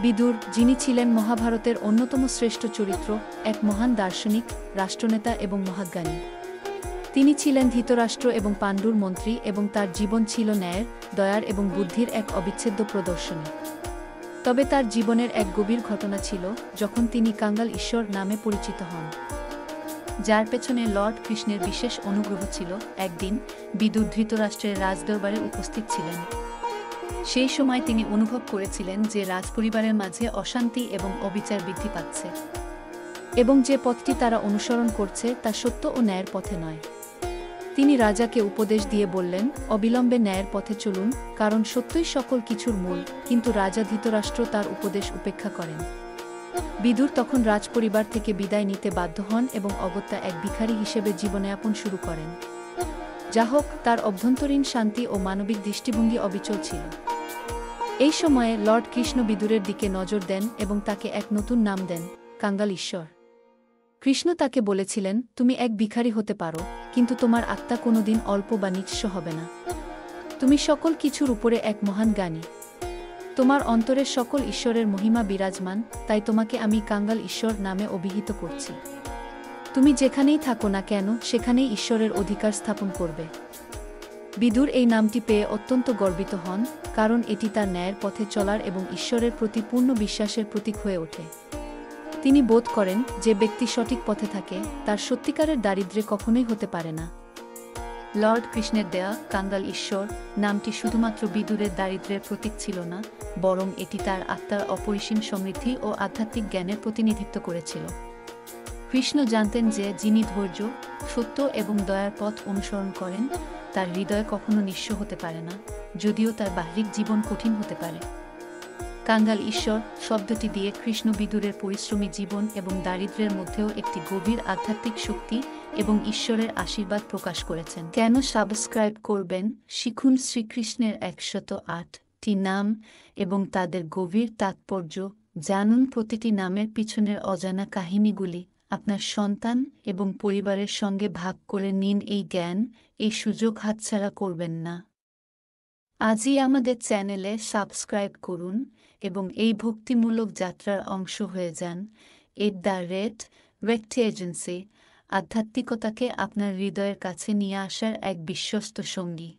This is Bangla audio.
বিদুর, যিনি ছিলেন মহাভারতের অন্যতম শ্রেষ্ঠ চরিত্র, এক মহান দার্শনিক, রাষ্ট্রনেতা এবং মহাজ্ঞানী। তিনি ছিলেন ধৃতরাষ্ট্র এবং পাণ্ডুর মন্ত্রী এবং তার জীবন ছিল ন্যায়ের, দয়ার এবং বুদ্ধির এক অবিচ্ছেদ্য প্রদর্শনী। তবে তার জীবনের এক গভীর ঘটনা ছিল যখন তিনি কাঙ্গাল ঈশ্বর নামে পরিচিত হন, যার পেছনে লর্ড কৃষ্ণের বিশেষ অনুগ্রহ ছিল। একদিন বিদুর ধৃতরাষ্ট্রের রাজদরবারে উপস্থিত ছিলেন। সেই সময় তিনি অনুভব করেছিলেন যে রাজপরিবারের মাঝে অশান্তি এবং অবিচার বৃদ্ধি পাচ্ছে, এবং যে পথটি তারা অনুসরণ করছে তা সত্য ও ন্যায়ের পথে নয়। তিনি রাজাকে উপদেশ দিয়ে বললেন, অবিলম্বে ন্যায়ের পথে চলুন, কারণ সত্যই সকল কিছুর মূল। কিন্তু রাজা ধৃতরাষ্ট্র তার উপদেশ উপেক্ষা করেন। বিদুর তখন রাজপরিবার থেকে বিদায় নিতে বাধ্য হন এবং অগত্যা এক ভিখারি হিসেবে জীবনযাপন শুরু করেন। যা হোক, তার অভ্যন্তরীণ শান্তি ও মানবিক দৃষ্টিভঙ্গি অবিচল ছিল। এই সময়ে লর্ড কৃষ্ণ বিদুরের দিকে নজর দেন এবং তাকে এক নতুন নাম দেন, কাঙ্গাল ঈশ্বর। কৃষ্ণ তাকে বলেছিলেন, তুমি এক ভিখারি হতে পারো, কিন্তু তোমার আত্মা কোনোদিন অল্প বা নিঃস্ব হবে না। তুমি সকল কিছুর উপরে এক মহান জ্ঞানী। তোমার অন্তরের সকল ঈশ্বরের মহিমা বিরাজমান, তাই তোমাকে আমি কাঙ্গাল ঈশ্বর নামে অভিহিত করছি। তুমি যেখানেই থাকো না কেন, সেখানেই ঈশ্বরের অধিকার স্থাপন করবে। বিদুর এই নামটি পেয়ে অত্যন্ত গর্বিত হন, কারণ এটি তার ন্যায়ের পথে চলার এবং ঈশ্বরের প্রতি পূর্ণ বিশ্বাসের প্রতীক হয়ে ওঠে। তিনি বোধ করেন যে ব্যক্তি সঠিক পথে থাকে তার সত্যিকারের দারিদ্র্যে কখনোই হতে পারে না। লর্ড কৃষ্ণের দেয়া কাঙ্গাল ঈশ্বর নামটি শুধুমাত্র বিদুরের দারিদ্র্যের প্রতীক ছিল না, বরং এটি তার আত্মার অপরিসীম সমৃদ্ধি ও আধ্যাত্মিক জ্ঞানের প্রতিনিধিত্ব করেছিল। কৃষ্ণ জানতেন যে যিনি ধৈর্য, সত্য এবং দয়ার পথ অনুসরণ করেন তার হৃদয় কখনো নিঃস্ব হতে পারে না, যদিও তার বাহ্যিক জীবন কঠিন হতে পারে। কাঙ্গাল ঈশ্বর শব্দটি দিয়ে কৃষ্ণ বিদুরের পরিশ্রমী জীবন এবং দারিদ্র্যের মধ্যেও একটি গভীর আধ্যাত্মিক শক্তি এবং ঈশ্বরের আশীর্বাদ প্রকাশ করেছেন। কেন সাবস্ক্রাইব করবেন? শিখুন শ্রীকৃষ্ণের 108টি নাম এবং তাদের গভীর তাৎপর্য। জানুন প্রতিটি নামের পিছনের অজানা কাহিনীগুলি। আপনার সন্তান এবং পরিবারের সঙ্গে ভাগ করে নিন এই জ্ঞান। এই সুযোগ হাতছাড়া করবেন না। আজই আমাদের চ্যানেলে সাবস্ক্রাইব করুন এবং এই ভক্তিমূলক যাত্রার অংশ হয়ে যান। রেক্টি এজেন্সি, আধ্যাত্মিকতাকে আপনার হৃদয়ের কাছে নিয়ে আসার এক বিশ্বস্ত সঙ্গী।